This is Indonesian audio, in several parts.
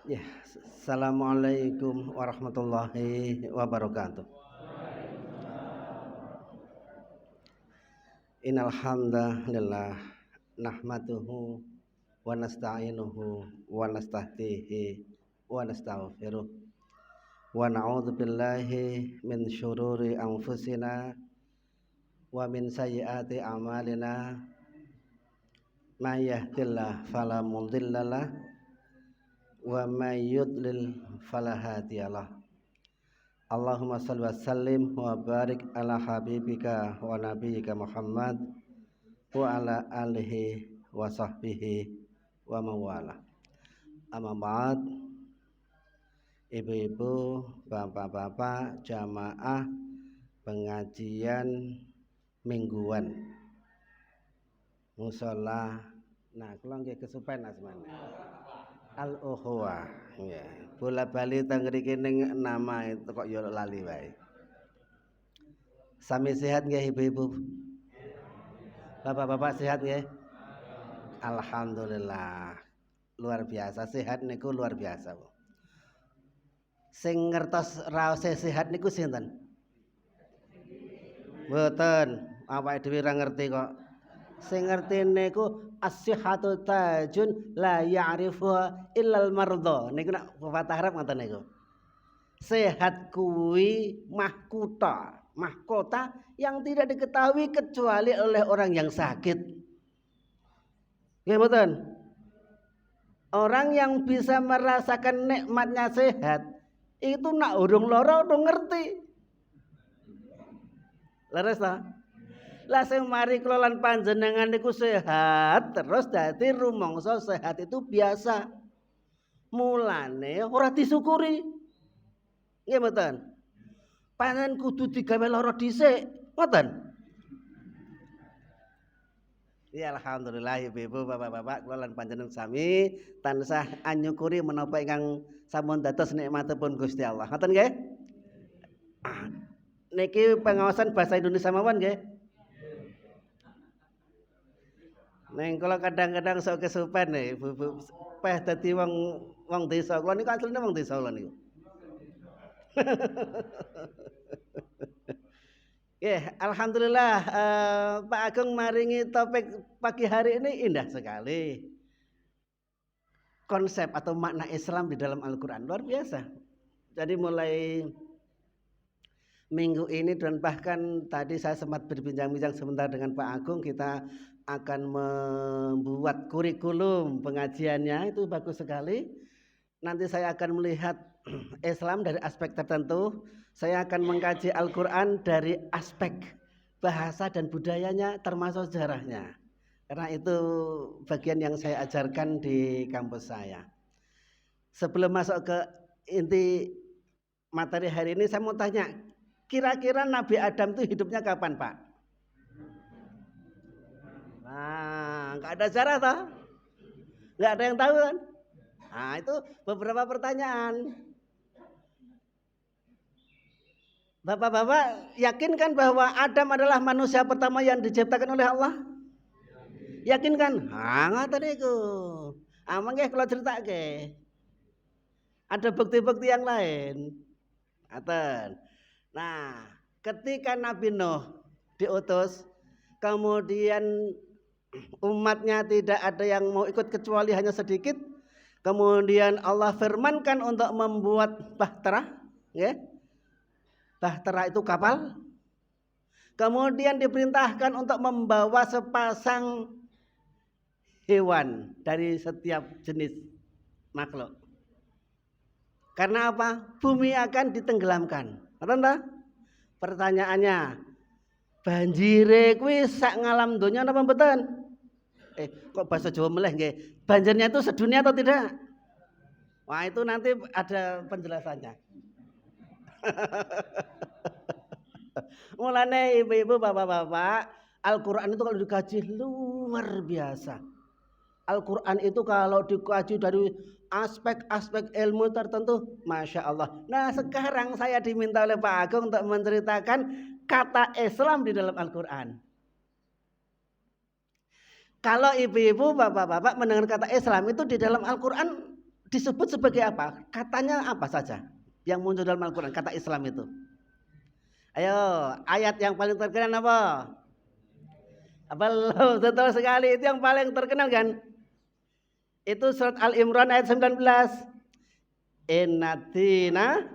Ya, assalamualaikum warahmatullahi wabarakatuh. Innal hamdalillah nahmaduhu wa nasta'inuhu wa nastahdihi wa nastaghfiruh wa na'udzu billahi min syururi anfusina wa min sayyiati a'malina may yahdihillahu fala mudhillalah wa may yudlil fala hadiyalah. Allahumma salli wa sallim wa barik ala habibika wa nabiyyika Muhammad wa ala alihi wa sahbihi wa mawala. Amma ba'd, ibu-ibu, bapak-bapak, jamaah pengajian mingguan mushola. Nah, kula nggih kesupen asmane Al-Ukhuwah. Ya, bola bali teng mriki ning nama itu kok yo lali wae. Sami sehat nggih ibu-ibu? Bapak-bapak sehat nggih? Alhamdulillah. Luar biasa sehat niku luar biasa, Bu. Sing ngertos raose sehat niku sinten? Mboten, awake dhewe ra ngerti kok. Sing ngerti niku as-sihhatu tajun la ya'rifuha illal mardha. Niku nek pepatah Arab ngoten niku. Sehat kuwi mahkota yang tidak diketahui kecuali oleh orang yang sakit. Nggih mboten? Orang yang bisa merasakan nikmatnya sehat itu nak urung lara urung ngerti. Leres ta? Lah sing mari kula lan panjenengan niku sehat terus dadi rumangsa sehat itu biasa. Mulane ora disyukuri. Nggih mboten? Panen kudu digawe lara dhisik, ngoten? Ya alhamdulillah ibu-ibu bapak-bapak kula lan panjenengan sami tansah anyukuri menapa ingkang sampun dados nikmatipun Gusti Allah. Ngoten nggih? Niki pengawasan bahasa Indonesia mawon nggih? Neng kula kadang-kadang sok kesupen nih, ibu-ibu peh dadi wong desa. Kula niku asline wong desa kula niku. Alhamdulillah Pak Agung maringi topik pagi hari ini indah sekali. Konsep atau makna Islam di dalam Al-Quran luar biasa. Jadi mulai minggu ini dan bahkan tadi saya sempat berbincang-bincang sebentar dengan Pak Agung, kita akan membuat kurikulum pengajiannya, itu bagus sekali. Nanti saya akan melihat Islam dari aspek tertentu. Saya akan mengkaji Al-Quran dari aspek bahasa dan budayanya termasuk sejarahnya. Karena itu bagian yang saya ajarkan di kampus saya. Sebelum masuk ke inti materi hari ini, saya mau tanya, kira-kira Nabi Adam itu hidupnya kapan, Pak? Nah, nggak ada sejarah toh? Nggak ada yang tahu kan? Nah, itu beberapa pertanyaan. Bapak-bapak yakin kan bahwa Adam adalah manusia pertama yang diciptakan oleh Allah? Yakin kan? Ngoten niku. Mangke kula critakake. Ada bukti-bukti yang lain. Ngoten. Nah, ketika Nabi Nuh diutus, kemudian umatnya tidak ada yang mau ikut kecuali hanya sedikit. Kemudian Allah firmankan untuk membuat bahtera, ya. Bahtera itu kapal. Kemudian diperintahkan untuk membawa sepasang hewan dari setiap jenis makhluk. Karena apa? Bumi akan ditenggelamkan. Ngerti ta? Pertanyaannya, banjire kuwi sak ngalam donya napa mboten? Kok bahasa Jawa meleh nggih. Banjirnya itu sedunia atau tidak? Wah, itu nanti ada penjelasannya. Mulane ibu-ibu bapak-bapak, Al-Quran itu kalau dikaji luar biasa. Al-Quran itu kalau dikaji dari aspek-aspek ilmu tertentu, Masya Allah. Nah sekarang saya diminta oleh Pak Agung untuk menceritakan kata Islam di dalam Al-Quran. Kalau ibu-ibu bapak-bapak mendengar kata Islam itu di dalam Al-Quran disebut sebagai apa? Katanya apa saja yang muncul dalam Al-Quran, kata Islam itu? Ayo, ayat yang paling terkenal apa? Belum, betul sekali, itu yang paling terkenal kan? Itu surat Al-Imran ayat 19. Inna dina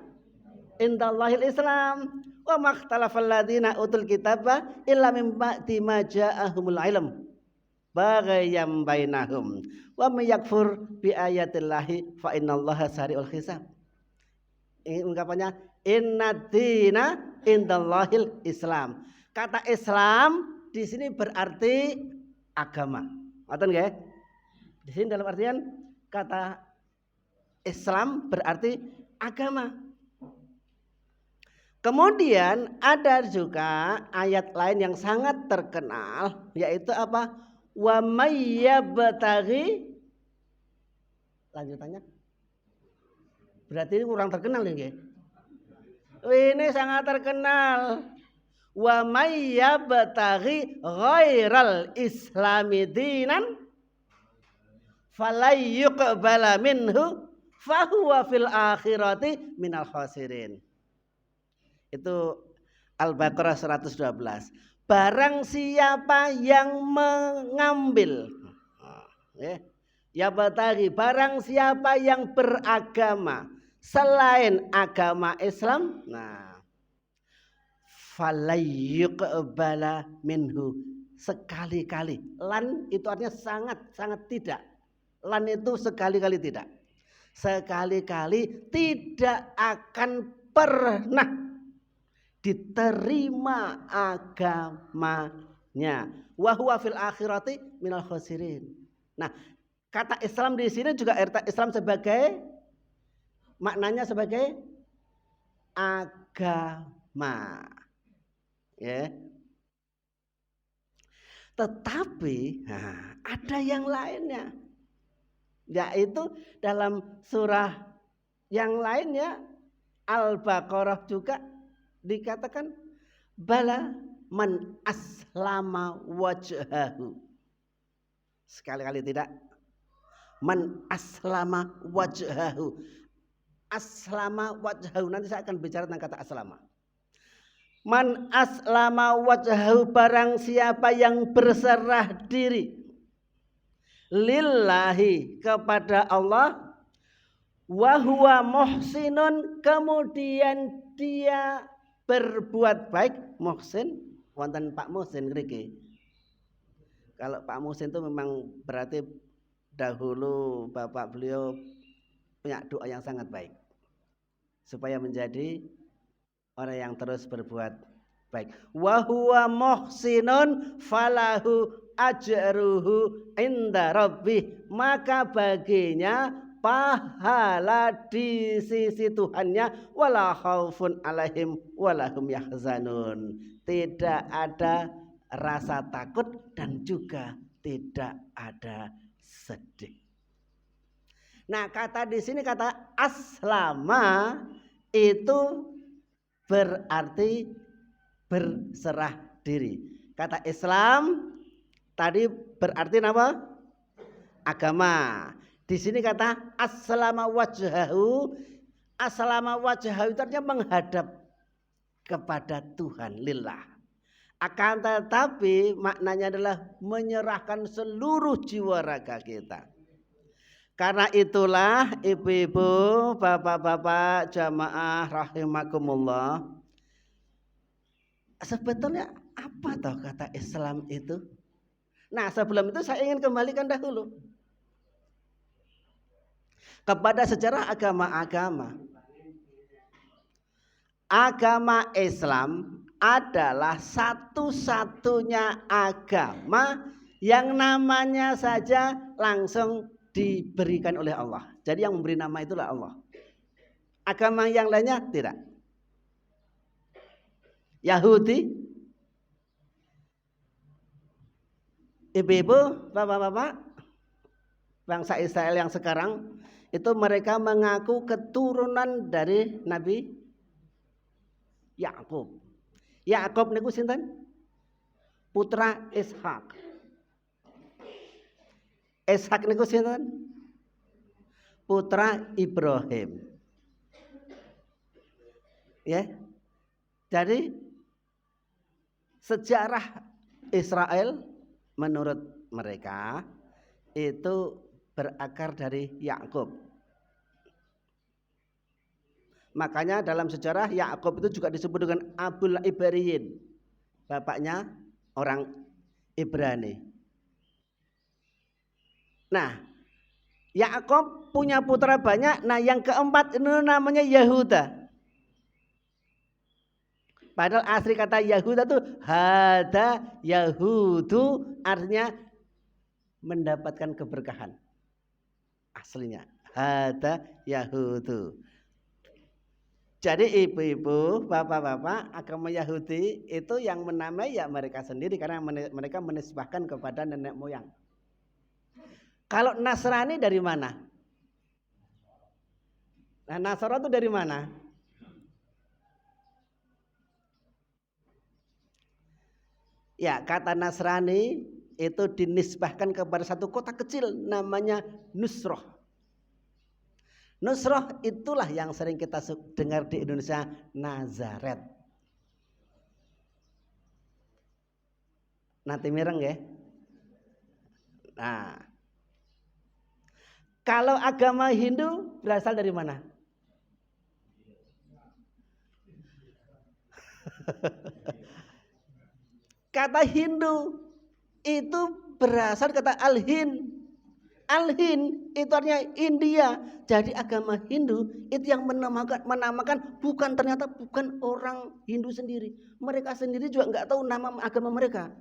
indallahil Islam wa makhtalafal ladzina utul kitaba illa mim ba'di ma ja'ahumul ilm baghayam bainahum wa may yakfur bi ayatillahi fa innallaha sari'ul hisab. Ini ungkapannya inna dina indallahil Islam. Kata Islam di sini berarti agama. Ngoten nggih? Di sini dalam artian kata Islam berarti agama. Kemudian ada juga ayat lain yang sangat terkenal, yaitu apa? Wa may yabtaghi, lanjutannya berarti ini kurang terkenal nih. Ini sangat terkenal. Wa may yabtaghi ghairal islami dinan falay yuqbala minhu fahuwa fil akhirati minal khasirin. Itu Al-Baqarah 112. Barang siapa yang mengambil, ya batari, barang siapa yang beragama selain agama Islam, nah, falayyuqbala minhu, sekali-kali. Lan itu artinya sangat tidak. Lan itu sekali-kali tidak. Sekali-kali tidak akan pernah diterima agamanya. Wa huwa fil akhirati minal khasirin. Nah, kata Islam di sini juga Islam sebagai maknanya sebagai agama. Ya. Tetapi ada yang lainnya. Yaitu dalam surah yang lainnya Al-Baqarah juga dikatakan bala man aslama wajhahu. Sekali-kali tidak. Man aslama wajhahu. Aslama wajhahu, nanti saya akan bicara tentang kata aslama. Man aslama wajhahu, barang siapa yang berserah diri lillahi, kepada Allah, wa huwa muhsinun, kemudian dia berbuat baik. Muhsin wonten Pak Muhsin ngriki. Kalau Pak Muhsin itu memang berarti dahulu bapak beliau punya doa yang sangat baik supaya menjadi orang yang terus berbuat baik. Wa huwa muhsinun falahu ajruhu inda rabbih, maka baginya pahala di sisi Tuhannya, wala khaufun alaihim walahum yahzanun, tidak ada rasa takut dan juga tidak ada sedih. Nah, kata di sini kata aslama itu berarti berserah diri. Kata Islam tadi berarti apa? Agama. Di sini kata aslama wajhahu. Aslama wajhahu itu artinya menghadap kepada Tuhan, lillah. Akan tetapi maknanya adalah menyerahkan seluruh jiwa raga kita. Karena itulah ibu-ibu, bapak-bapak, jamaah rahimakumullah, sebetulnya apa toh kata Islam itu? Nah, sebelum itu saya ingin kembalikan dahulu kepada sejarah agama-agama. Agama Islam adalah satu-satunya agama yang namanya saja langsung diberikan oleh Allah. Jadi yang memberi nama itulah Allah. Agama yang lainnya tidak. Yahudi, ibu-ibu, bapak-bapak, bangsa Israel yang sekarang itu mereka mengaku keturunan dari Nabi Yakub. Yakub niku sinten? Putra Ishak. Ishak niku sinten? putra Ibrahim. Ya. Jadi sejarah Israel menurut mereka itu berakar dari Yakub. Makanya dalam sejarah Yakub itu juga disebut dengan Abul Ibriyin. Bapaknya orang Ibrani. Nah, Yakub punya putra banyak. Nah, yang keempat itu namanya Yahuda. Padahal asli kata Yahuda itu hada Yahudu, artinya mendapatkan keberkahan. Aslinya hada Yahudu. Jadi ibu-ibu, bapak-bapak agama Yahudi itu yang menamai ya mereka sendiri karena mereka menisbahkan kepada nenek moyang. Kalau Nasrani dari mana? Nah, Nasara itu dari mana? Ya, kata Nasrani itu dinisbahkan kepada satu kota kecil namanya Nusroh. Nusroh itulah yang sering kita dengar di Indonesia, Nazaret. Nanti mireng ya. Nah, kalau agama Hindu berasal dari mana? Kata Hindu itu berasal kata Al-Hind. Al-Hind itu artinya India. Jadi agama Hindu itu yang menamakan ternyata bukan orang Hindu sendiri. Mereka sendiri juga nggak tahu nama agama mereka.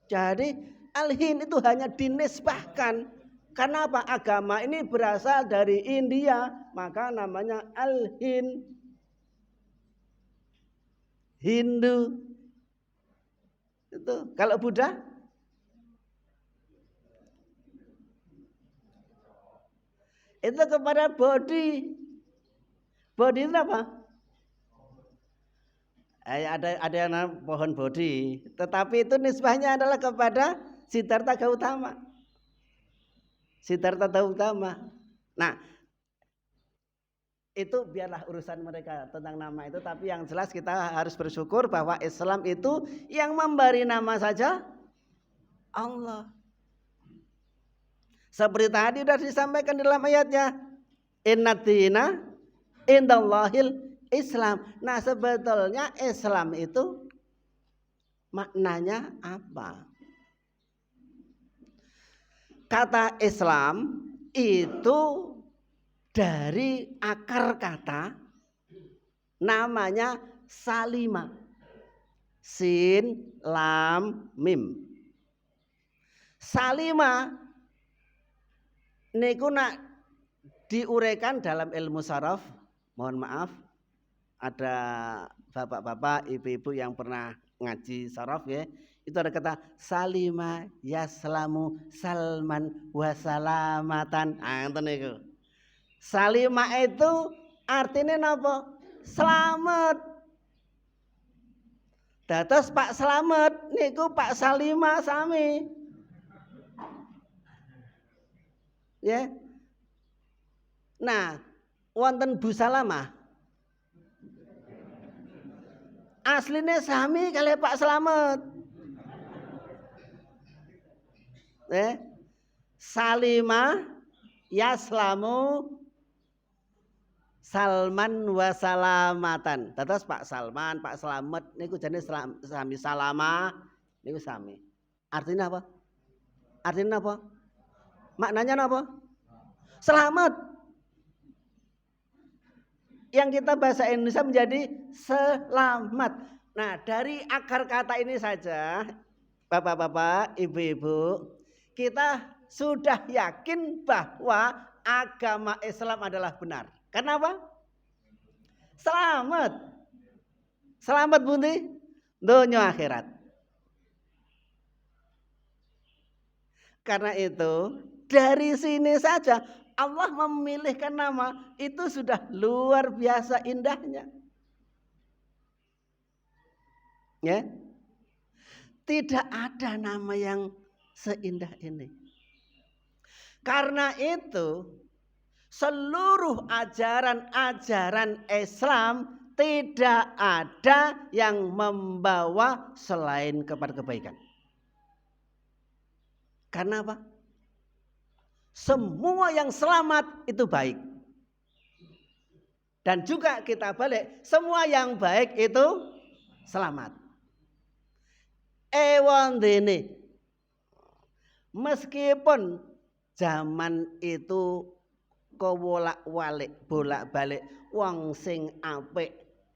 Jadi Al-Hind itu hanya dinisbahkan. Karena apa? Agama ini berasal dari India, maka namanya Al-Hind. Hindu. Itu kalau Buddha itu kepada Bodhi. Bodhi itu apa? Ada yang namanya pohon Bodhi. Tetapi itu nisbahnya adalah kepada Siddhartha Gautama. Siddhartha Gautama. Nah, itu biarlah urusan mereka tentang nama itu. Tapi yang jelas kita harus bersyukur bahwa Islam itu yang memberi nama saja Allah. Seperti tadi sudah disampaikan dalam ayatnya, Inna dina indallahil Islam. Nah, sebetulnya Islam itu maknanya apa? Kata Islam itu dari akar kata namanya salima. Sin, lam, mim. Salima niku nak diuraikan dalam ilmu saraf. Mohon maaf, ada bapak-bapak, ibu-ibu yang pernah ngaji saraf ya. Itu ada kata salima yaslamu salman wasalamatan. Ngoten niku. Salima itu artinya napa? Selamat. Dados Pak Slamet niku Pak Salima sami. Ya. Nah, wonten Bu Salamah. Aslinya sami kali Pak Slamet. Salima yaslamu salman wasalamatan. Dados Pak Salman, Pak Slamet niku jenis sami salama niku sami. Artinya apa? Artinya apa? Maknanya apa? Selamat. Yang kita bahasa Indonesia menjadi selamat. Nah, dari akar kata ini saja, bapak-bapak, ibu-ibu, kita sudah yakin bahwa agama Islam adalah benar. Kenapa? Selamat. Selamat bunti dunia akhirat. Karena itu dari sini saja Allah memilihkan nama itu sudah luar biasa indahnya. Ya. Tidak ada nama yang seindah ini. Karena itu seluruh ajaran-ajaran Islam tidak ada yang membawa selain kepada kebaikan. Karena apa? Semua yang selamat itu baik. Dan juga kita balik, semua yang baik itu selamat. Ewan dene, meskipun zaman itu bolak-balik wong sing apik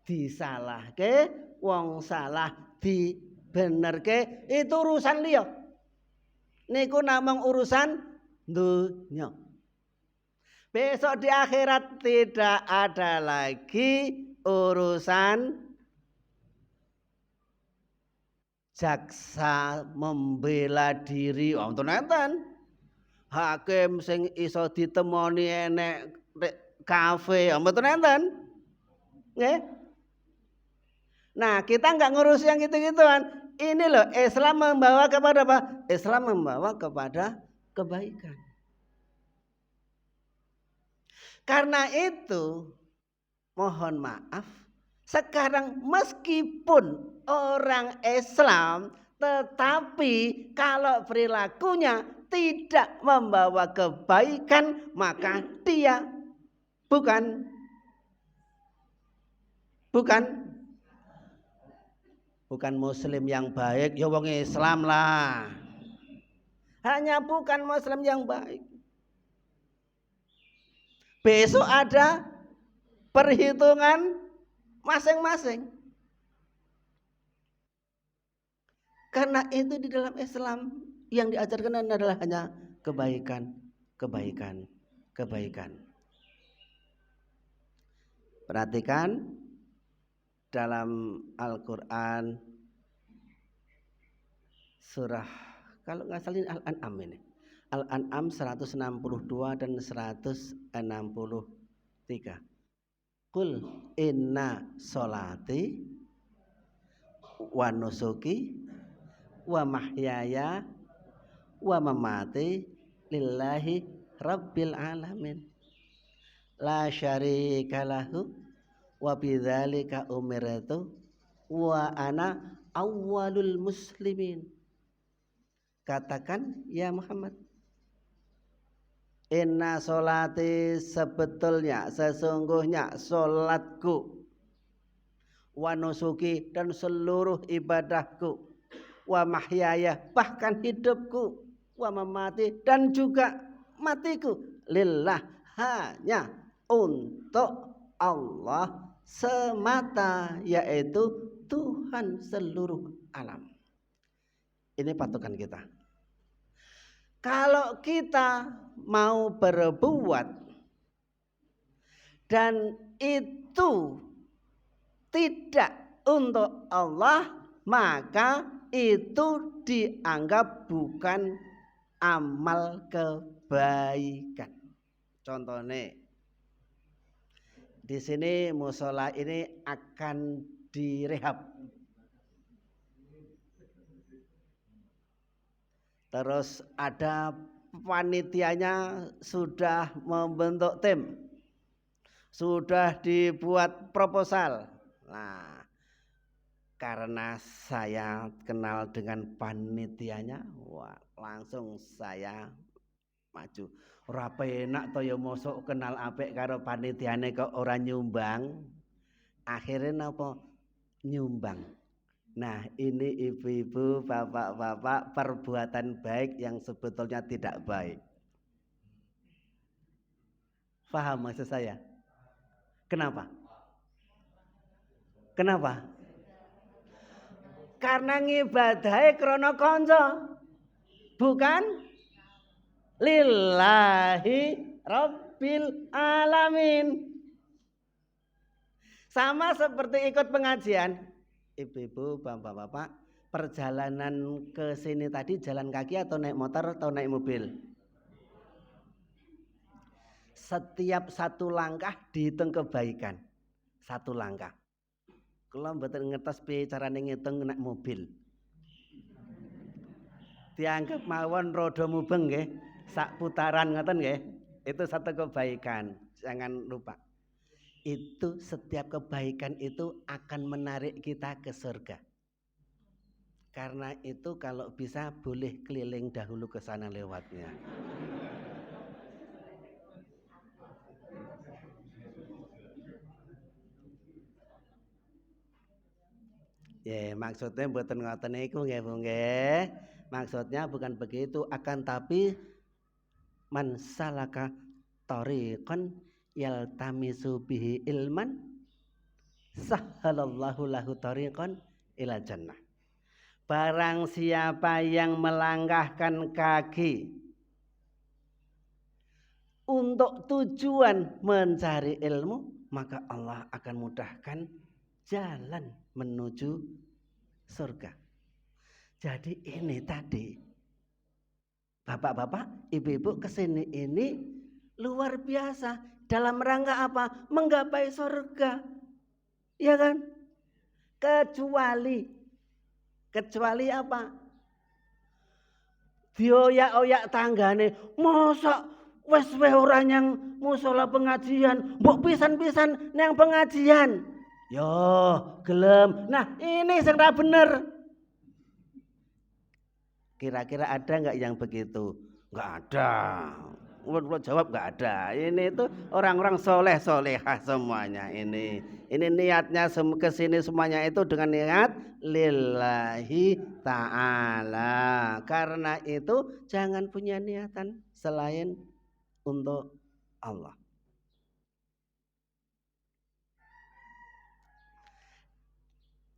disalahke, wong salah dibenerke, itu urusan liya. Niku namung urusan dunya. Besok di akhirat tidak ada lagi urusan jaksa membela diri. Wonten enten hakim sing iso ditemoni enek kafe, mboten enten. Nggih. Nah, kita enggak ngurus yang gitu-gituan. Ini loh, Islam membawa kepada apa? Islam membawa kepada kebaikan. Karena itu, mohon maaf, sekarang meskipun orang Islam, tetapi kalau perilakunya tidak membawa kebaikan, maka dia bukan muslim yang baik, ya wong Islam lah. Hanya bukan muslim yang baik. Besok ada perhitungan masing-masing. Karena itu di dalam Islam yang diajarkan adalah hanya kebaikan. Perhatikan dalam Al-Quran surah, kalau nggak salah ini Al-An'am ini. Al-An'am 162 dan 163. Qul inna sholati wa nusuki wa mahyaya wa mamati lillahi rabbil alamin la syarika lahu wa bidzalika umirtu wa ana awwalul muslimin. Katakan ya Muhammad, inna sholati, sesungguhnya sholatku, wa nusuki, dan seluruh ibadahku, wa mahyaya, bahkan hidupku, wa mamati, dan juga matiku, lillah, hanya untuk Allah semata, yaitu Tuhan seluruh alam. Ini patokan kita. Kalau kita mau berbuat dan itu tidak untuk Allah, maka itu dianggap bukan amal kebaikan. Contohnya, di sini musola ini akan direhab. Terus ada panitianya sudah membentuk tim, sudah dibuat proposal. Nah, karena saya kenal dengan panitianya, wah, langsung saya maju. Ora penak to ya mosok kenal apik karo panitiane kok ora nyumbang. Akhirnya napa? Nyumbang. Nah, ini ibu-ibu, bapak-bapak, perbuatan baik yang sebetulnya tidak baik. Paham maksud saya? Kenapa? Karena ngibadahe krana kanca, bukan lillahi rabbil alamin. Sama seperti ikut pengajian. Ibu-ibu, bapak-bapak, perjalanan ke sini tadi jalan kaki atau naik motor atau naik mobil? Setiap satu langkah dihitung kebaikan. Satu langkah. Kalau mboten ngertos piye carane ngitung naik mobil. Dianggap mawon roda mubeng nggih. sak putaran ngoten nggih. Itu satu kebaikan. Jangan lupa. Itu setiap kebaikan itu akan menarik kita ke surga. Karena itu kalau bisa boleh keliling dahulu ke sana lewatnya. Ya, maksudnya mboten ngoten niku nggih Bu nggih. Maksudnya bukan begitu, akan tapi man salaka tariqan yaltamisu bihi ilman sahhalallahu lahu tariqan ila jannah. Barang siapa yang melangkahkan kaki untuk tujuan mencari ilmu, maka Allah akan mudahkan jalan menuju surga. Jadi ini tadi, bapak-bapak, ibu-ibu kesini ini luar biasa. Dalam rangka apa? Menggapai surga. Ya kan? Kecuali apa? Dioyak-oyak tanggane, mosok wes ora yang musala pengajian, mbok pisan-pisan nang pengajian. Yo, gelem. Nah, ini sing ra bener. Kira-kira ada enggak yang begitu? Enggak ada. Ulun jawab enggak ada. Ini itu orang-orang soleh-solehah semuanya ini. Ini niatnya ke sini semuanya itu dengan niat lillahi ta'ala. Karena itu jangan punya niatan selain untuk Allah.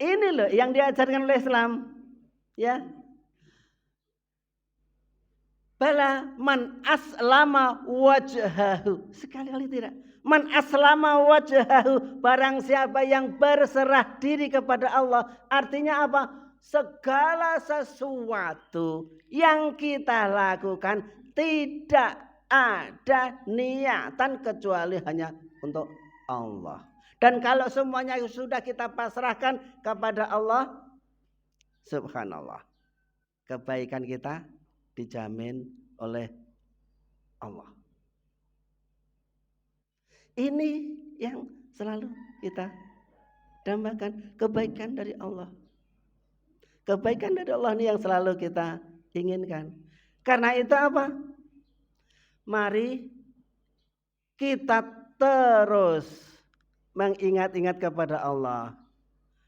Ini loh yang diajarkan oleh Islam. Ya. Bala man aslama wajhahu. Sekali-kali tidak. Man aslama wajhahu. Barang siapa yang berserah diri kepada Allah. Artinya apa? Segala sesuatu yang kita lakukan tidak ada niatan kecuali hanya untuk Allah. Dan kalau semuanya sudah kita pasrahkan kepada Allah, subhanallah, kebaikan kita dijamin oleh Allah. Ini yang selalu kita dambakan, kebaikan dari Allah. Kebaikan dari Allah ini yang selalu kita inginkan. Karena itu apa? Mari kita terus mengingat-ingat kepada Allah.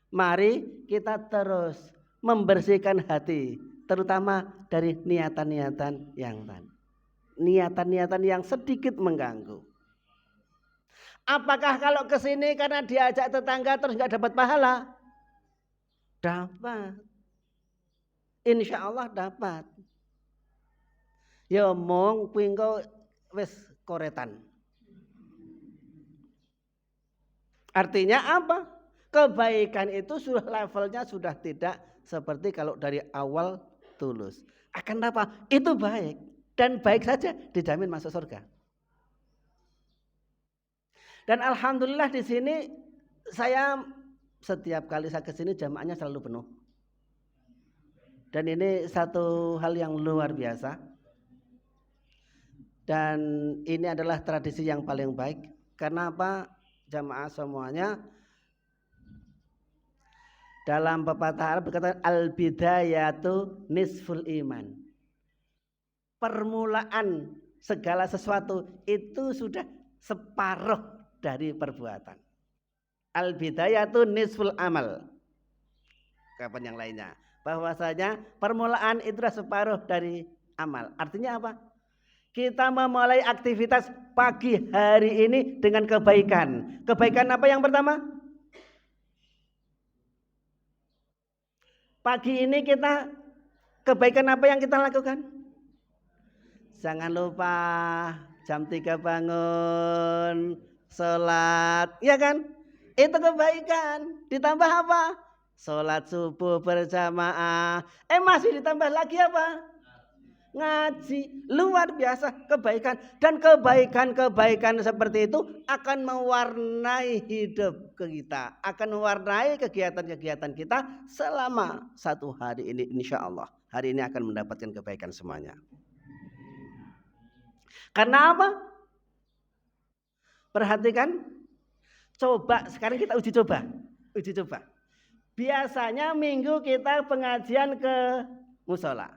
Mari kita terus membersihkan hati, terutama dari niatan-niatan yang sedikit mengganggu. Apakah kalau ke sini karena diajak tetangga terus nggak dapat pahala? Dapat. Insya Allah dapat. Ya mong kuingko wis koretan. Artinya apa? Kebaikan itu sudah levelnya sudah tidak seperti kalau dari awal tulus. Akan apa? Itu baik. Dan baik saja dijamin masuk surga. Dan alhamdulillah di sini saya setiap kali saya ke sini jamaahnya selalu penuh. Dan ini satu hal yang luar biasa. Dan ini adalah tradisi yang paling baik. Karena apa? Jamaah semuanya dalam pepatah Arab berkata al-bidayatu nisful iman. Permulaan segala sesuatu itu sudah separuh dari perbuatan. Al-bidayatu nisful amal. Kapan yang lainnya? Bahwasanya permulaan itu sudah separuh dari amal. Artinya apa? Kita memulai aktivitas pagi hari ini dengan kebaikan. Kebaikan apa yang pertama? Pagi ini kita kebaikan apa yang kita lakukan? Jangan lupa jam 3 bangun, sholat, ya kan? Itu kebaikan. Ditambah apa? Sholat subuh berjamaah. Masih ditambah lagi apa? Ngaji. Luar biasa kebaikan. Dan kebaikan-kebaikan seperti itu akan mewarnai hidup kita. Akan mewarnai kegiatan-kegiatan kita selama satu hari ini, insya Allah. Hari ini akan mendapatkan kebaikan semuanya. Karena apa? Perhatikan. Coba sekarang kita uji coba. Biasanya minggu kita pengajian ke musola.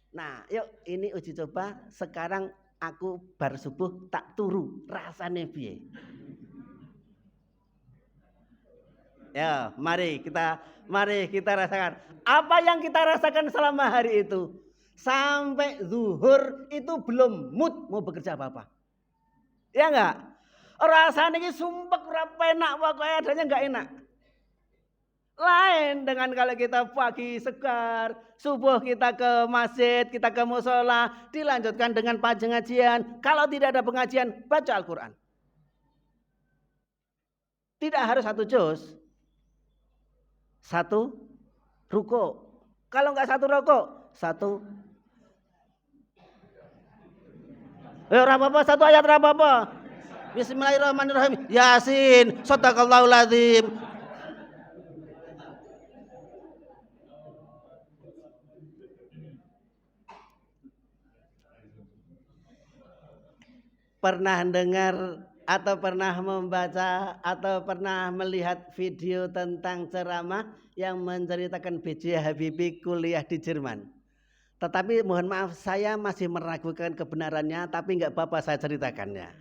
Nah, yuk ini uji coba. Sekarang aku bar subuh tak turu, rasane piye? Ya, mari kita rasakan. Apa yang kita rasakan selama hari itu? Sampai zuhur itu belum mood mau bekerja apa-apa. Ya enggak? Rasanya ini sumpek ora penak pokoknya adanya enggak enak. Lain dengan kalau kita pagi segar, subuh kita ke masjid, kita ke musola, dilanjutkan dengan pengajian. Kalau tidak ada pengajian, baca Al-Quran. Tidak harus 1 juz, 1 ruko. Kalau enggak 1 ruko, 1. Ora apa-apa 1 ayat ora apa-apa. Bismillahirrahmanirrahim. Yasin, shadaqallahul azim. Pernah dengar atau pernah membaca atau pernah melihat video tentang ceramah yang menceritakan B.J. Habibie kuliah di Jerman? Tetapi mohon maaf saya masih meragukan kebenarannya, tapi enggak apa-apa saya ceritakannya.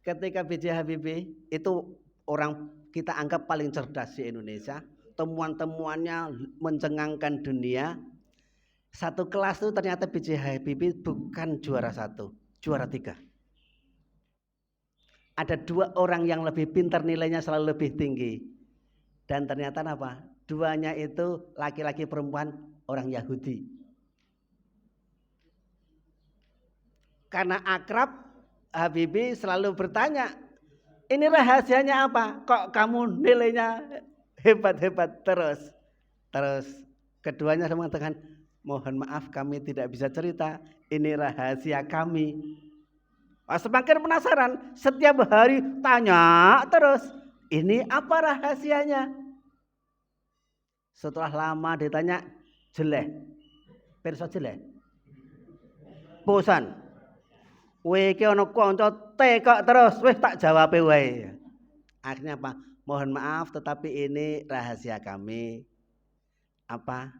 Ketika B.J. Habibie itu orang kita anggap paling cerdas di Indonesia, temuan-temuannya mencengangkan dunia. Satu kelas itu ternyata B.J. Habibie bukan juara 1, juara 3. Ada 2 orang yang lebih pintar, nilainya selalu lebih tinggi. Dan ternyata apa? 2-nya itu laki-laki perempuan orang Yahudi. Karena akrab, Habibie selalu bertanya, ini rahasianya apa? Kok kamu nilainya hebat-hebat terus? Terus keduanya mengatakan, mohon maaf kami tidak bisa cerita, ini rahasia kami. Semakin penasaran, setiap hari tanya terus, ini apa rahasianya? Setelah lama ditanya, jelek, perso jelek, bosan, weke ono konco tekok terus, weh tak jawab wae. Akhirnya apa? Mohon maaf, tetapi ini rahasia kami. Apa?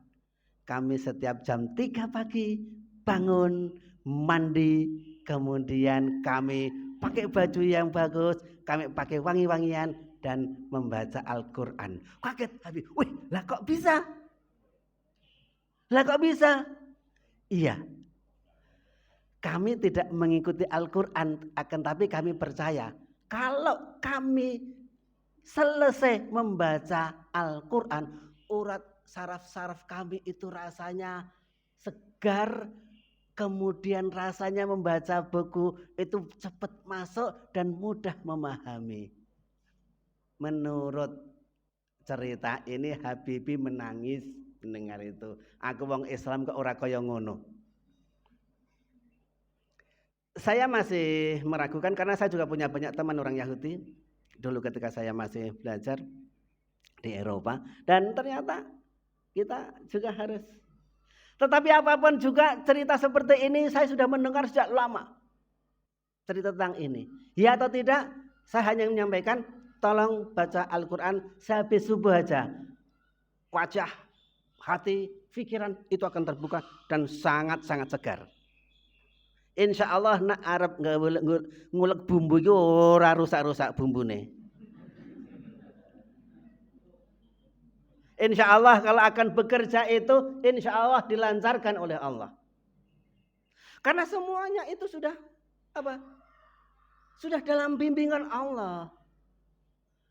Kami setiap jam 3 pagi bangun, mandi, kemudian kami pakai baju yang bagus, kami pakai wangi-wangian dan membaca Al-Quran. Kaget Habib, wih lah kok bisa? Iya, kami tidak mengikuti Al-Quran, akan tapi kami percaya kalau kami selesai membaca Al-Quran, urat saraf-saraf kami itu rasanya segar, kemudian rasanya membaca buku itu cepat masuk dan mudah memahami. Menurut cerita ini Habibie menangis mendengar itu. Aku wong Islam kok ora kaya ngono. Saya masih meragukan karena saya juga punya banyak teman orang Yahudi dulu ketika saya masih belajar di Eropa, dan ternyata kita juga harus. Tetapi apapun juga cerita seperti ini saya sudah mendengar sejak lama. Cerita tentang ini. Ya atau tidak, saya hanya menyampaikan tolong baca Al-Quran sehabis subuh aja. Wajah, hati, pikiran itu akan terbuka dan sangat-sangat segar. Insya Allah nak Arab ngulek bumbu itu ora rusak-rusak bumbune. Insya Allah kalau akan bekerja itu insya Allah dilancarkan oleh Allah. Karena semuanya itu sudah apa? Sudah dalam bimbingan Allah.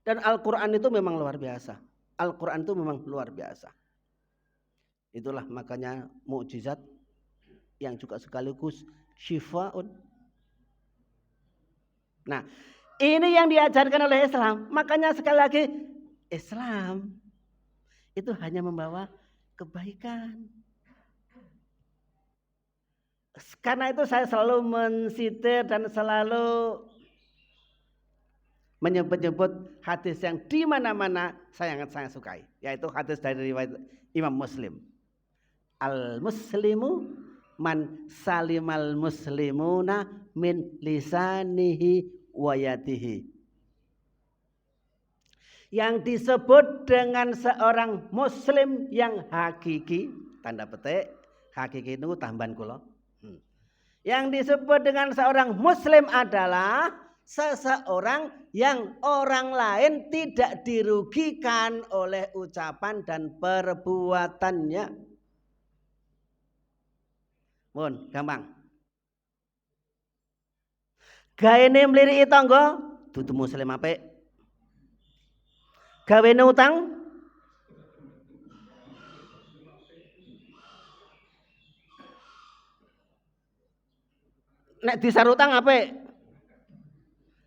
Dan Al-Quran itu memang luar biasa. Al-Quran itu memang luar biasa. Itulah makanya mukjizat yang juga sekaligus syifaun. Nah, ini yang diajarkan oleh Islam. Makanya sekali lagi Islam itu hanya membawa kebaikan. Karena itu saya selalu mensitir dan selalu menyebut-nyebut hadis yang di mana-mana saya sangat sukai, yaitu hadis dari riwayat Imam Muslim. Al-muslimu man salimal muslimuna min lisanihi wa yadihi. Yang disebut dengan seorang muslim yang hakiki, tanda petik, hakiki itu tambahan kula. Yang disebut dengan seorang muslim adalah seseorang yang orang lain tidak dirugikan oleh ucapan dan perbuatannya. Mun, gampang. Gaene mliriki tangga dudu muslim apik. Gawene utang nek disarutang apik.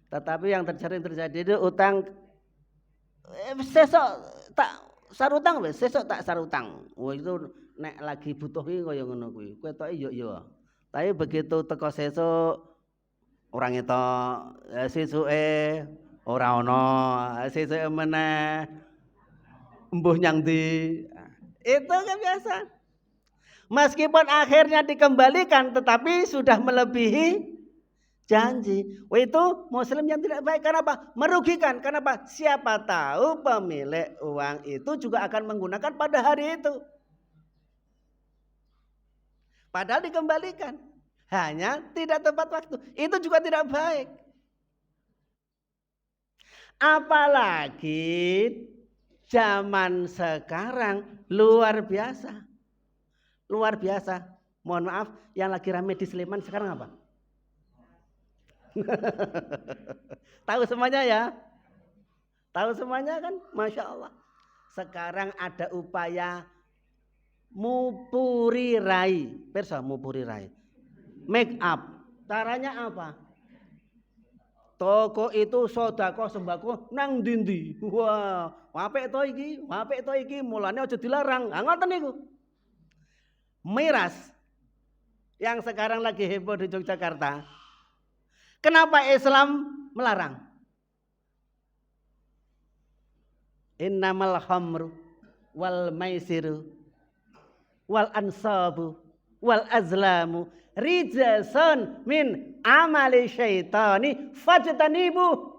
Tetapi yang terjadi itu utang sesok tak sarutang wis, sesok tak sarutang. Oh itu nek lagi butuh iki kaya ngono kuwi. Ketoke yo. Tapi begitu teko sesuk ora ngetok, sesuke ora ana, sesuke meneh embuh nyang ndi. Itu kan biasa. Meskipun akhirnya dikembalikan tetapi sudah melebihi janji. Itu muslim yang tidak baik. Kenapa? Merugikan. Kenapa? Siapa tahu pemilik uang itu juga akan menggunakan pada hari itu. Padahal dikembalikan. Hanya tidak tepat waktu. Itu juga tidak baik. Apalagi zaman sekarang luar biasa. Luar biasa. Mohon maaf, yang lagi rame di Sleman sekarang apa? Tahu semuanya ya? Tahu semuanya kan? Masya Allah. Sekarang ada upaya mupuri rai. Persa mupuri rai. Make up. Caranya apa? Toko itu sodako sembako nang dindi. Wah, apik to iki, mulane aja dilarang. Ngoten niku. Miras yang sekarang lagi heboh di Yogyakarta. Kenapa Islam melarang? Innamal khamru wal maisiru wal ansabu wal azlamu rijsun min amali syaitani fajtanibu.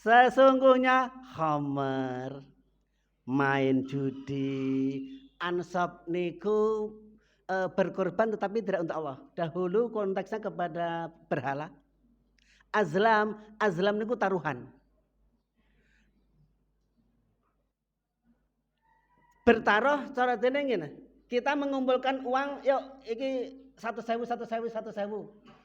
Sesungguhnya khamr, main judi, ansab niku berkorban tetapi tidak untuk Allah. Dahulu konteksnya kepada berhala. Azlam niku taruhan. Bertaruh cara dene ngene. Kita mengumpulkan uang, yuk iki 1.000.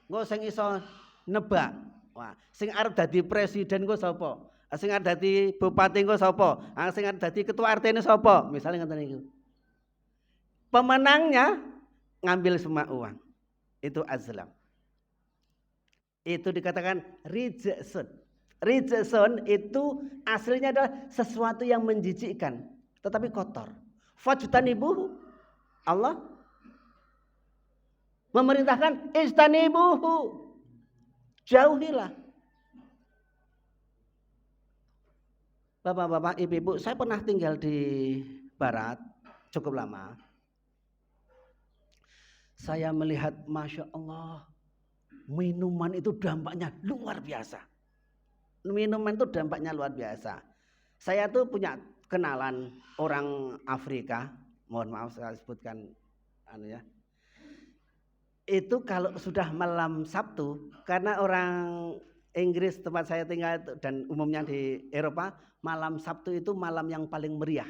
Engko sing iso nebak. Wah, sing arep dadi presiden engko sapa? Sing arep dadi bupati engko sapa? Sing arep dadi ketua RT ini sapa? Misalnya ngoten niku. Pemenangnya ngambil semua uang. Itu azlam. Itu dikatakan rijsun. Rijsun itu aslinya adalah sesuatu yang menjijikkan, tetapi kotor. Fajtanibuhu. Allah memerintahkan istanibuhu. Jauhilah. Bapak-bapak, ibu-ibu, saya pernah tinggal di barat cukup lama. Saya melihat Masya Allah, minuman itu dampaknya luar biasa. Minuman itu dampaknya luar biasa. Saya tuh punya kenalan orang Afrika, mohon maaf saya sebutkan itu kalau sudah malam Sabtu, karena orang Inggris tempat saya tinggal dan umumnya di Eropa, malam Sabtu itu malam yang paling meriah.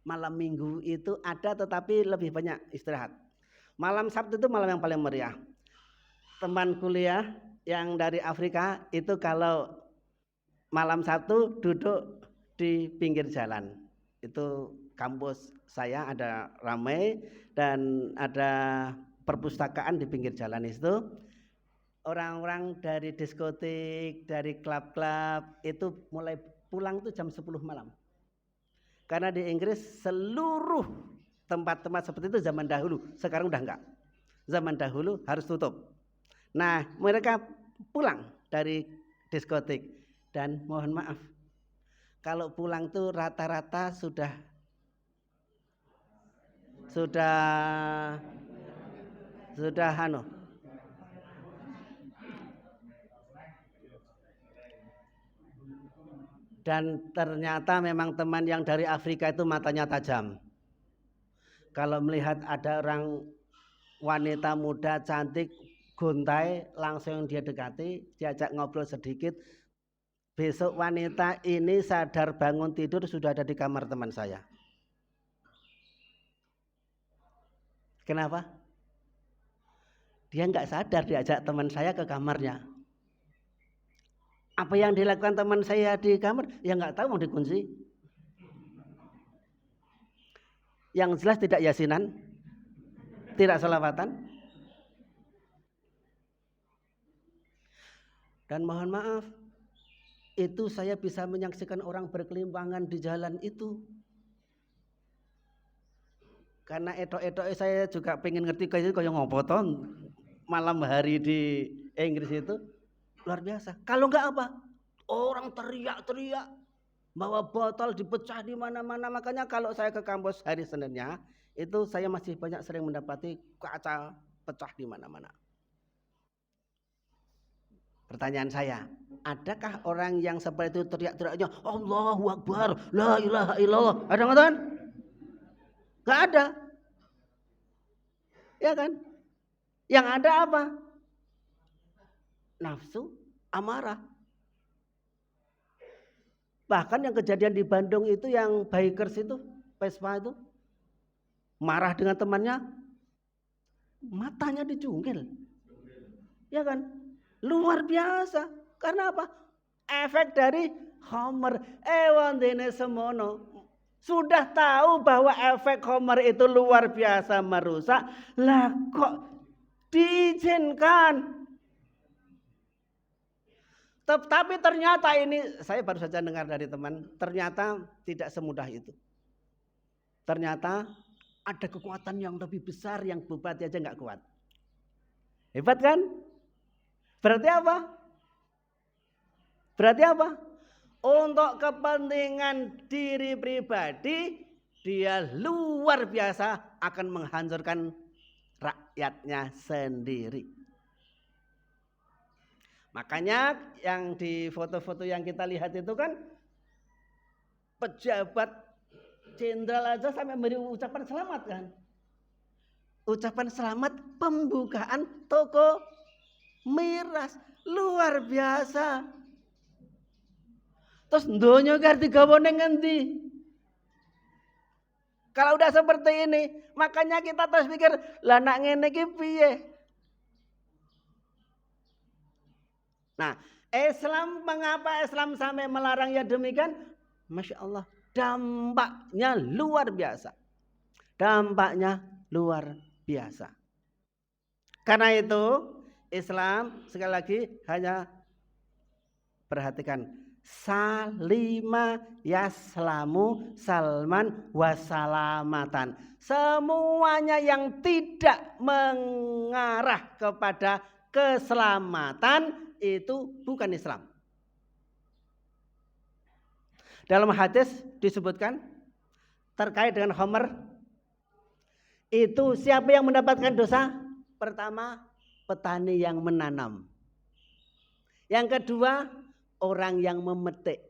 Malam Minggu itu ada tetapi lebih banyak istirahat. Malam Sabtu itu malam yang paling meriah. Teman kuliah yang dari Afrika itu kalau malam Sabtu duduk di pinggir jalan. Itu kampus saya ada ramai dan ada perpustakaan di pinggir jalan itu. Orang-orang dari diskotik, dari klub-klub itu mulai pulang tuh jam 10 malam. Karena di Inggris seluruh tempat-tempat seperti itu zaman dahulu, sekarang udah enggak. Zaman dahulu harus tutup. Nah, mereka pulang dari diskotik dan mohon maaf, kalau pulang tuh rata-rata sudah Sudah dan ternyata memang teman yang dari Afrika itu matanya tajam. Kalau melihat ada orang wanita muda cantik gontai, langsung dia dekati, diajak ngobrol sedikit. Besok wanita ini sadar bangun tidur sudah ada di kamar teman saya. Kenapa? Dia nggak sadar diajak teman saya ke kamarnya. Apa yang dilakukan teman saya di kamar? Ya nggak tahu, mau dikunci. Yang jelas tidak yasinan, tidak selawatan. Dan mohon maaf, itu saya bisa menyaksikan orang berkelimpangan di jalan itu. Karena etok-etok saya juga pengen ngerti kayak ngopo ton malam hari di Inggris itu. Luar biasa. Kalau enggak apa? Orang teriak-teriak, bawa botol dipecah di mana-mana. Makanya kalau saya ke kampus hari Seninnya, itu saya masih banyak sering mendapati kaca pecah di mana-mana. Pertanyaan saya, adakah orang yang seperti itu teriak-teriaknya Allahu Akbar, la ilaha illallah? Ada nggak kan? Nggak ada. Ya kan? Yang ada apa? Nafsu, amarah. Bahkan yang kejadian di Bandung itu yang bikers itu, Vespa itu, marah dengan temannya, matanya dicungkil. Ya kan? Luar biasa. Karena apa? Efek dari Homer. Wandene semono. Sudah tahu bahwa efek Homer itu luar biasa merusak. Lah kok diizinkan? Tapi ternyata ini, saya baru saja dengar dari teman, ternyata tidak semudah itu. Ternyata ada kekuatan yang lebih besar yang bupati aja nggak kuat. Hebat kan? Berarti apa? Berarti apa? Untuk kepentingan diri pribadi, dia luar biasa akan menghancurkan rakyatnya sendiri. Makanya yang di foto-foto yang kita lihat itu kan pejabat jenderal aja sampai memberi ucapan selamat kan. Ucapan selamat pembukaan toko miras. Luar biasa. Terus ndonyo ki digawe ning ngendi? Kalau udah seperti ini, makanya kita terus pikir, lah nak ngene iki piye? Nah, Islam, mengapa Islam sampai melarang ya demikian? Masya Allah, dampaknya luar biasa. Dampaknya luar biasa. Karena itu, Islam sekali lagi hanya perhatikan, salima yaslamu salman wasalamatan. Semuanya yang tidak mengarah kepada keselamatan itu bukan Islam. Dalam hadis disebutkan terkait dengan Homer, itu siapa yang mendapatkan dosa? Pertama, petani yang menanam. Yang kedua, orang yang memetik.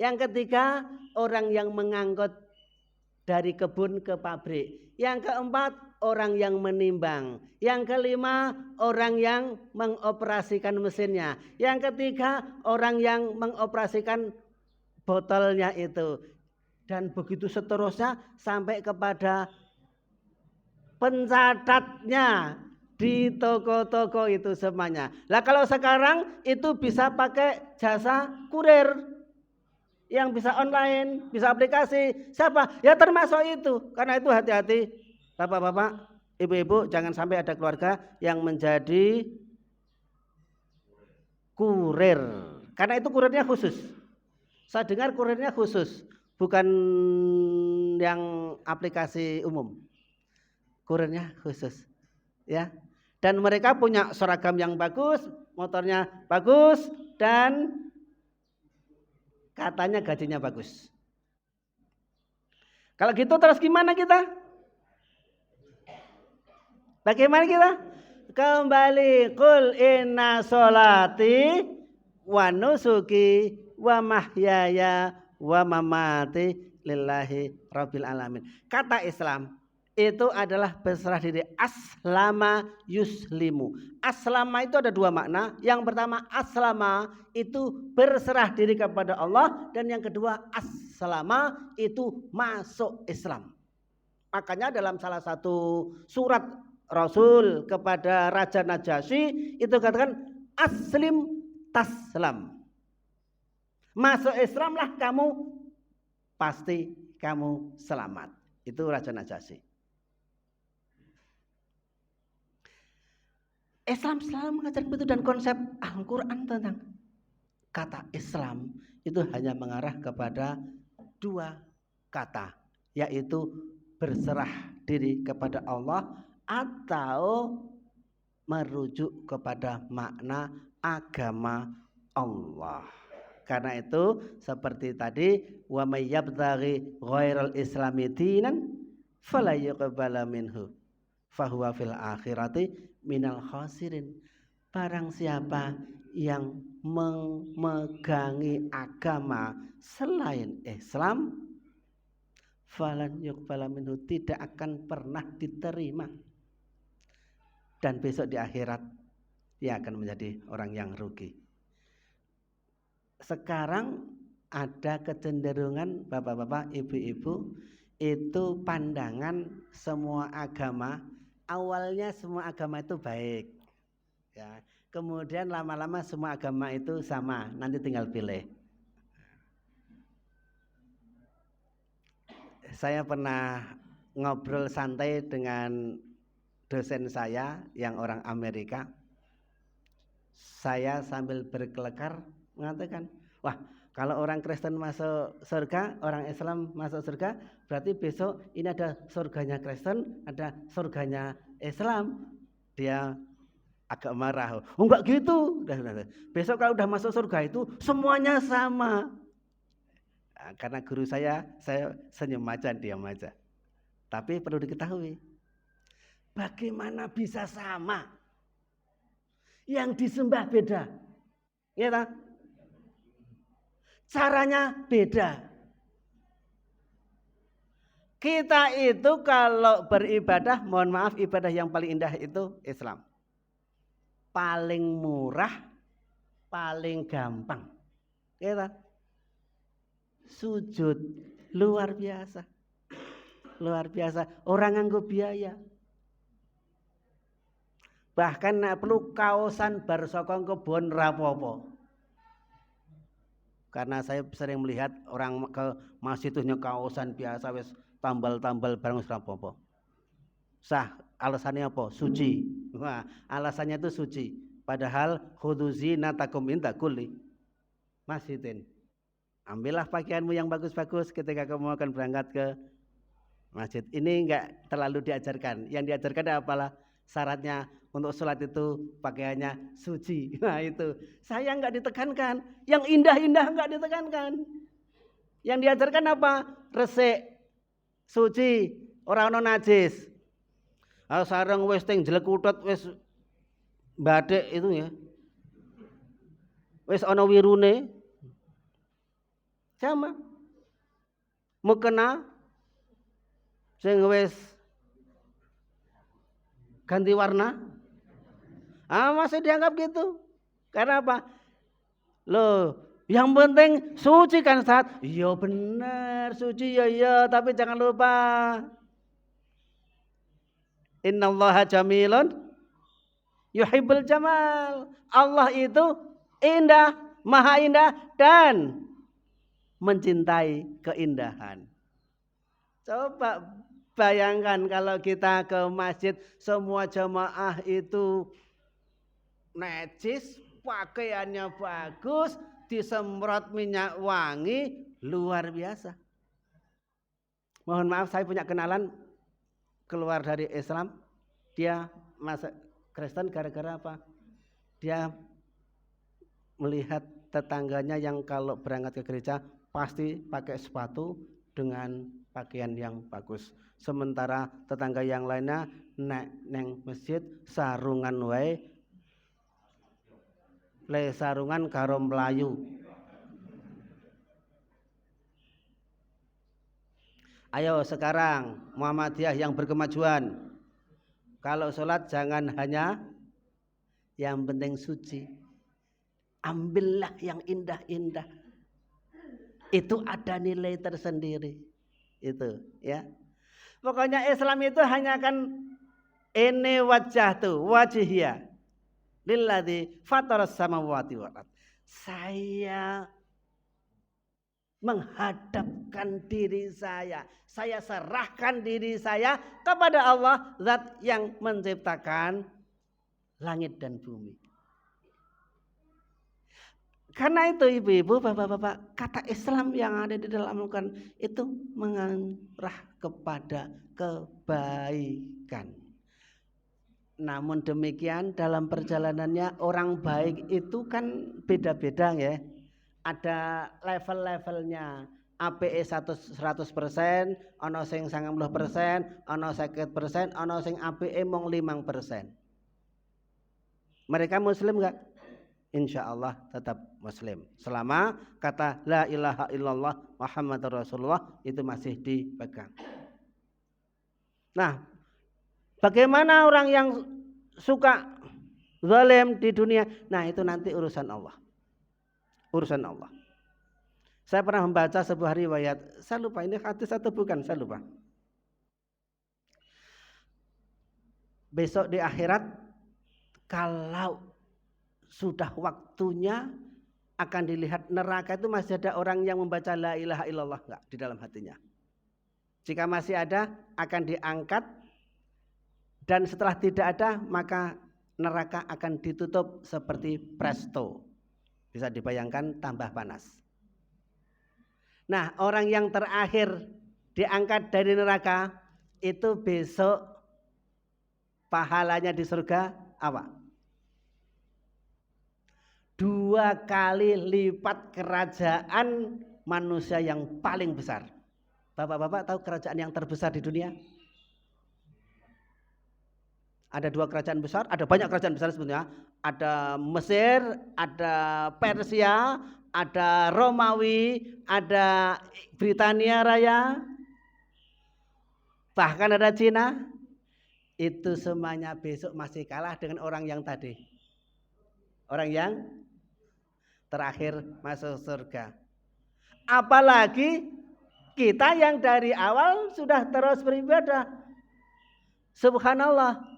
Yang ketiga, orang yang mengangkut dari kebun ke pabrik. Yang keempat, orang yang menimbang. Yang kelima, orang yang mengoperasikan mesinnya. Yang ketiga, orang yang mengoperasikan botolnya itu. Dan begitu seterusnya sampai kepada pencatatnya di toko-toko itu semuanya. Lah kalau sekarang itu bisa pakai jasa kurir yang bisa online, bisa aplikasi. Siapa? Ya termasuk itu. Karena itu hati-hati Bapak-bapak, ibu-ibu, jangan sampai ada keluarga yang menjadi kurir. Karena itu kurirnya khusus. Saya dengar kurirnya khusus, bukan yang aplikasi umum. Kurirnya khusus. Ya. Dan mereka punya seragam yang bagus, motornya bagus, dan katanya gajinya bagus. Kalau gitu terus gimana kita? Bagaimana kita? Kembali qul inna sholati wa nusuki wa mahyaya wa mamati lillahi rabbil alamin. Kata Islam itu adalah berserah diri. Aslama yuslimu. Aslama itu ada dua makna. Yang pertama aslama itu berserah diri kepada Allah, dan yang kedua aslama itu masuk Islam. Makanya dalam salah satu surat Rasul kepada Raja Najasyi itu katakan aslim taslam. Masuk Islamlah kamu, pasti kamu selamat. Itu Raja Najasyi. Islam selalu mengajarkan itu, dan konsep Al-Quran tentang kata Islam itu hanya mengarah kepada dua kata, yaitu berserah diri kepada Allah atau merujuk kepada makna agama Allah. Karena itu seperti tadi, wa may yabtaghi ghairal islami dinan fala yuqbala minhu fahuwa fil akhirati minal khasirin. Barang siapa yang memegangi agama selain Islam, falan yuqbala minhu, tidak akan pernah diterima, dan besok di akhirat dia akan menjadi orang yang rugi. Sekarang ada kecenderungan bapak-bapak, ibu-ibu, itu pandangan semua agama, awalnya semua agama itu baik, ya. Kemudian lama-lama semua agama itu sama, nanti tinggal pilih. Saya pernah ngobrol santai dengan dosen saya yang orang Amerika. Saya sambil berkelekar mengatakan, wah, kalau orang Kristen masuk surga, orang Islam masuk surga, berarti besok ini ada surganya Kristen, ada surganya Islam. Dia agak marah. Oh, enggak gitu. Besok kalau udah masuk surga itu semuanya sama. Nah, karena guru saya senyum aja, diam aja. Tapi perlu diketahui, bagaimana bisa sama? Yang disembah beda, ya tak? Caranya beda. Kita itu kalau beribadah, mohon maaf, ibadah yang paling indah itu Islam. Paling murah, paling gampang, ya tak? Sujud luar biasa, luar biasa. Orang nganggo biaya. Bahkan nek perlu kaosan bar saka kebon rapopo. Karena saya sering melihat orang ke masjid itu kaosan biasa wis tambal-tambal barang rapopo. Sah, alasannya apa? Suci. Wah, alasannya itu suci. Padahal khuduzi natakum inda kulli masjidin. Ambillah pakaianmu yang bagus-bagus ketika kamu akan berangkat ke masjid. Ini enggak terlalu diajarkan. Yang diajarkan apalah? Syaratnya untuk sholat itu pakaiannya suci. Nah itu. Saya enggak ditekankan. Yang indah-indah enggak ditekankan. Yang diajarkan apa? Resik, suci, orang ono najis. Sareng wis teng jelek utut wis bathik itu ya. Wis ana wirune. Sama. Mukena sing wis ganti warna. Masih dianggap gitu. Karena apa? Loh, yang penting suci kan Ustaz? Iya benar, suci ya, tapi jangan lupa innallaha jamilun yuhibbul jamal. Allah itu indah, maha indah dan mencintai keindahan. Coba bayangkan kalau kita ke masjid semua jamaah itu najis, pakaiannya bagus, disemprot minyak wangi, luar biasa. Mohon maaf, saya punya kenalan keluar dari Islam, dia masuk Kristen gara-gara apa? Dia melihat tetangganya yang kalau berangkat ke gereja pasti pakai sepatu dengan pakaian yang bagus. Sementara tetangga yang lainnya nek neng masjid sarungan wae, le sarungan karo mlayu. Ayo sekarang Muhammadiyah yang berkemajuan, kalau sholat jangan hanya yang penting suci, ambillah yang indah-indah, itu ada nilai tersendiri itu ya. Pokoknya Islam itu hanya kan ini wajah tuh wajihya lilladzi fataras samawati wal ard. Saya menghadapkan diri saya serahkan diri saya kepada Allah, zat yang menciptakan langit dan bumi. Karena itu ibu-ibu, bapak-bapak, kata Islam yang ada di dalam Al-Quran itu mengarah kepada kebaikan. Namun demikian dalam perjalanannya orang baik itu kan beda-beda ya. Ada level-levelnya. APE 100%, ono sing 90%, ono 50%, ono sing APE mong 5%. Mereka muslim enggak? Insya Allah tetap muslim. Selama kata la ilaha illallah Muhammadur Rasulullah itu masih dipegang. Nah, bagaimana orang yang suka zalim di dunia? Nah, itu nanti urusan Allah. Urusan Allah. Saya pernah membaca sebuah riwayat, saya lupa ini hadis atau bukan, saya lupa. Besok di akhirat kalau sudah waktunya akan dilihat neraka itu masih ada orang yang membaca la ilaha illallah enggak di dalam hatinya. Jika masih ada akan diangkat, dan setelah tidak ada maka neraka akan ditutup seperti presto. Bisa dibayangkan tambah panas. Nah, orang yang terakhir diangkat dari neraka itu besok pahalanya di surga apa? 2 kali lipat kerajaan manusia yang paling besar. Bapak-bapak tahu kerajaan yang terbesar di dunia? Ada 2 kerajaan besar, ada banyak kerajaan besar sebenarnya. Ada Mesir, ada Persia, ada Romawi, ada Britania Raya, bahkan ada Cina. Itu semuanya besok masih kalah dengan orang yang tadi. Orang yang terakhir masuk surga. Apalagi kita yang dari awal sudah terus beribadah. Subhanallah.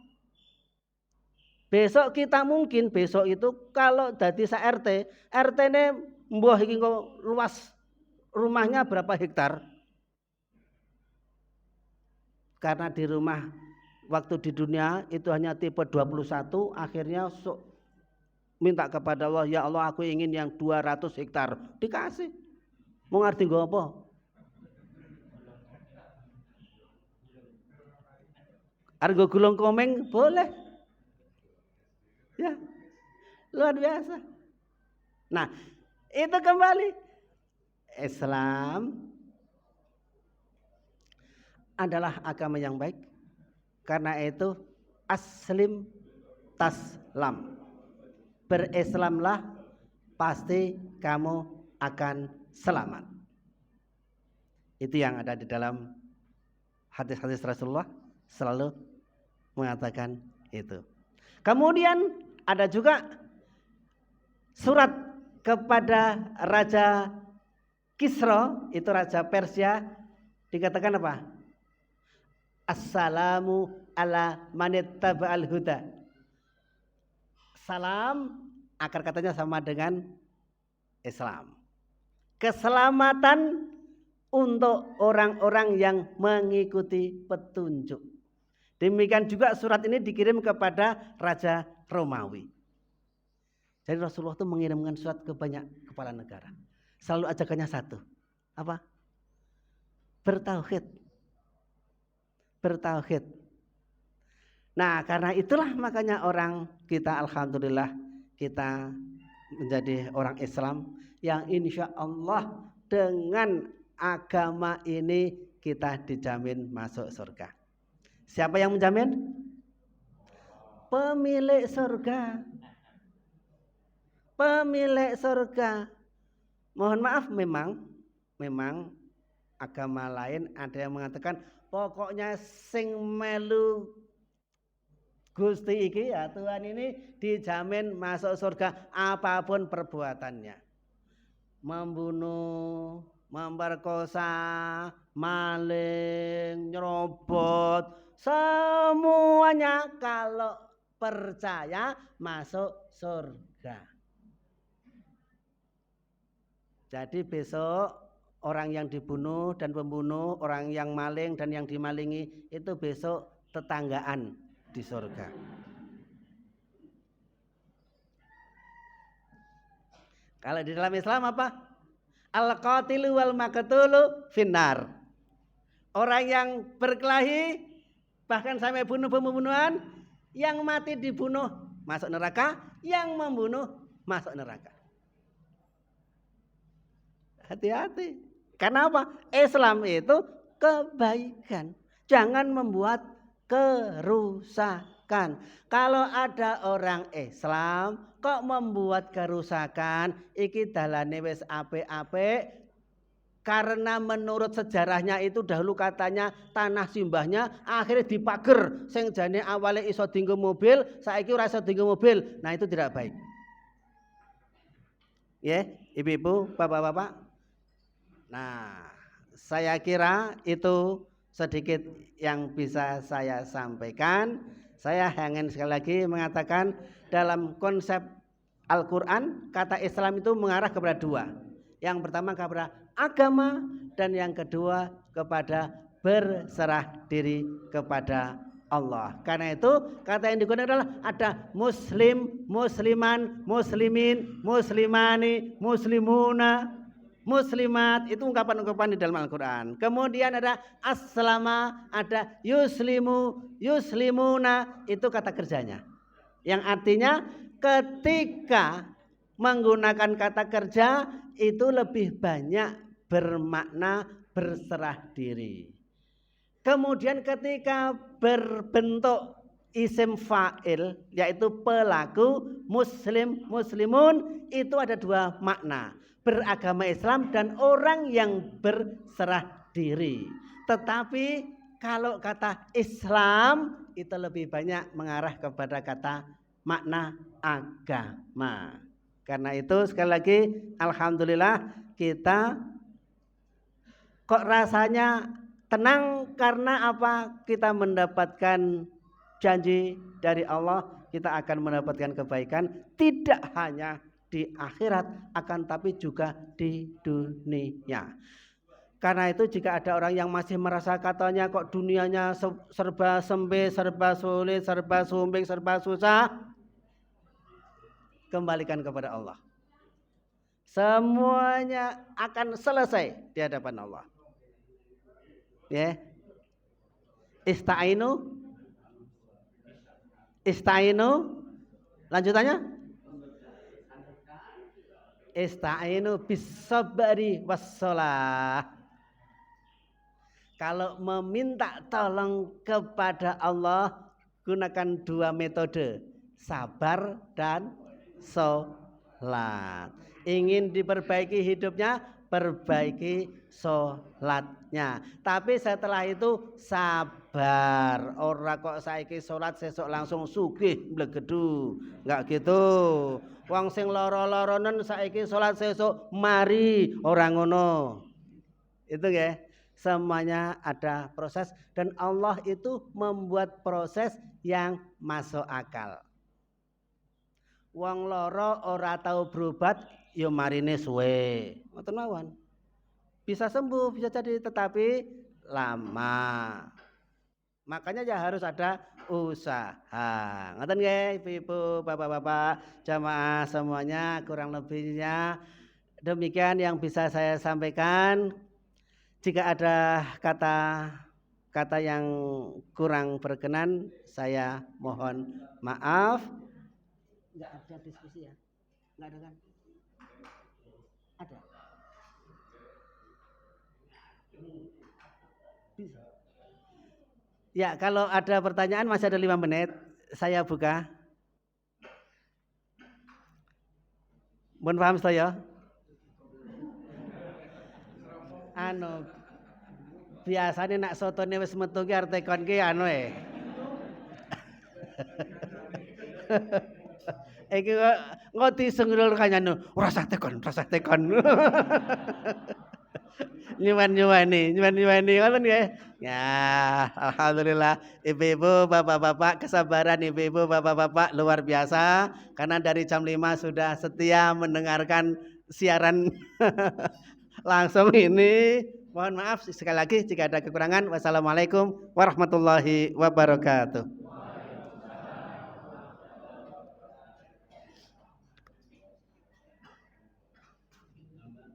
Besok kita mungkin besok itu kalau dadi sa RT, RT-ne mbah iki kok luas rumahnya berapa hektar? Karena di rumah waktu di dunia itu hanya tipe 21, akhirnya minta kepada Allah, ya Allah aku ingin yang 200 hektar. Dikasih. Mau ngerti nggo apa? Argo gulung komeng boleh. Ya, luar biasa. Nah, itu kembali Islam adalah agama yang baik. Karena itu aslim taslam. Berislamlah pasti kamu akan selamat. Itu yang ada di dalam hadis-hadis Rasulullah selalu mengatakan itu. Kemudian ada juga surat kepada Raja Kisra, itu Raja Persia, dikatakan apa? Assalamu ala manittaba'al huda. Salam, akar katanya sama dengan Islam. Keselamatan untuk orang-orang yang mengikuti petunjuk. Demikian juga surat ini dikirim kepada Raja Romawi. Jadi Rasulullah itu mengirimkan surat ke banyak kepala negara. Selalu ajakannya satu. Apa? Bertauhid. Bertauhid. Nah, karena itulah makanya orang kita alhamdulillah kita menjadi orang Islam yang insya Allah dengan agama ini kita dijamin masuk surga. Siapa yang menjamin? Pemilik surga. Pemilik surga. Mohon maaf, memang agama lain ada yang mengatakan pokoknya sing melu Gusti iki ya Tuhan ini dijamin masuk surga apapun perbuatannya. Membunuh, memperkosa, maling, nyerobot, semuanya kalau percaya masuk surga. Jadi besok orang yang dibunuh dan pembunuh, orang yang maling dan yang dimalingi itu besok tetanggaan di surga. Kalau di dalam Islam apa? Al-qatilu wal maqtulu finnar. Orang yang berkelahi bahkan sampai bunuh pembunuhan, yang mati dibunuh masuk neraka, yang membunuh masuk neraka. Hati-hati. Karena apa? Islam itu kebaikan. Jangan membuat kerusakan. Kalau ada orang Islam kok membuat kerusakan, iki dalane wis apik-apik. Karena menurut sejarahnya itu dahulu katanya tanah simbahnya akhirnya dipager. Sing jane awalnya iso dienggo mobil, saiki ora iso dienggo mobil. Nah itu tidak baik. Ya, ibu-ibu, bapak-bapak. Nah, saya kira itu sedikit yang bisa saya sampaikan. Saya ingin sekali lagi mengatakan dalam konsep Al-Quran kata Islam itu mengarah kepada dua. Yang pertama kepada agama dan yang kedua kepada berserah diri kepada Allah. Karena itu kata yang digunakan adalah ada muslim, musliman, muslimin, muslimani, muslimuna, muslimat, itu ungkapan-ungkapan di dalam Al-Quran. Kemudian ada aslama, ada yuslimu, yuslimuna, itu kata kerjanya. Yang artinya ketika menggunakan kata kerja itu lebih banyak bermakna berserah diri. Kemudian ketika berbentuk isim fa'il yaitu pelaku muslim, muslimun, itu ada dua makna. Beragama Islam dan orang yang berserah diri. Tetapi kalau kata Islam itu lebih banyak mengarah kepada kata makna agama. Karena itu sekali lagi alhamdulillah kita kok rasanya tenang karena apa? Kita mendapatkan janji dari Allah, kita akan mendapatkan kebaikan tidak hanya di akhirat akan tapi juga di dunia. Karena itu jika ada orang yang masih merasa katanya kok dunianya serba sempit, serba sulit, serba sumbing, serba susah, kembalikan kepada Allah. Semuanya akan selesai di hadapan Allah. Ya. Ista'inu. Lanjutannya? Ista'inu bis-sabri was-shalah. Kalau meminta tolong kepada Allah gunakan dua metode, sabar dan sholat. Ingin diperbaiki hidupnya, perbaiki sholatnya. Tapi setelah itu sabar. Ora kok saiki sholat sesuk langsung sugih blegedu. Enggak gitu. Wong sing lara-laranen saiki sholat sesuk mari, ora ngono. Itu ya. Semuanya ada proses dan Allah itu membuat proses yang masuk akal. Wong lara ora tahu berobat ya marine suwe. Ngoten mawon. Bisa sembuh, bisa jadi tetapi lama. Makanya ya harus ada usaha. Ngoten nggih, Ibu-ibu, Bapak-bapak, jamaah semuanya kurang lebihnya demikian yang bisa saya sampaikan. Jika ada kata yang kurang berkenan, saya mohon maaf. Enggak ada diskusi ya? Enggak ada kan? Ada. Ya, kalau ada pertanyaan masih ada 5 menit, saya buka. Mohon paham saya. Biasanya nak sotone wis metu ki arep tekon ki Iki kok ngoti sengrul kanyane ora usah tekon. Nyuwun-nyuwani ngoten nggih. Ya, alhamdulillah ibu-ibu, bapak-bapak, kesabaran ibu-ibu, bapak-bapak luar biasa karena dari jam 5 sudah setia mendengarkan siaran langsung ini. Mohon maaf sekali lagi jika ada kekurangan. Wassalamualaikum warahmatullahi wabarakatuh.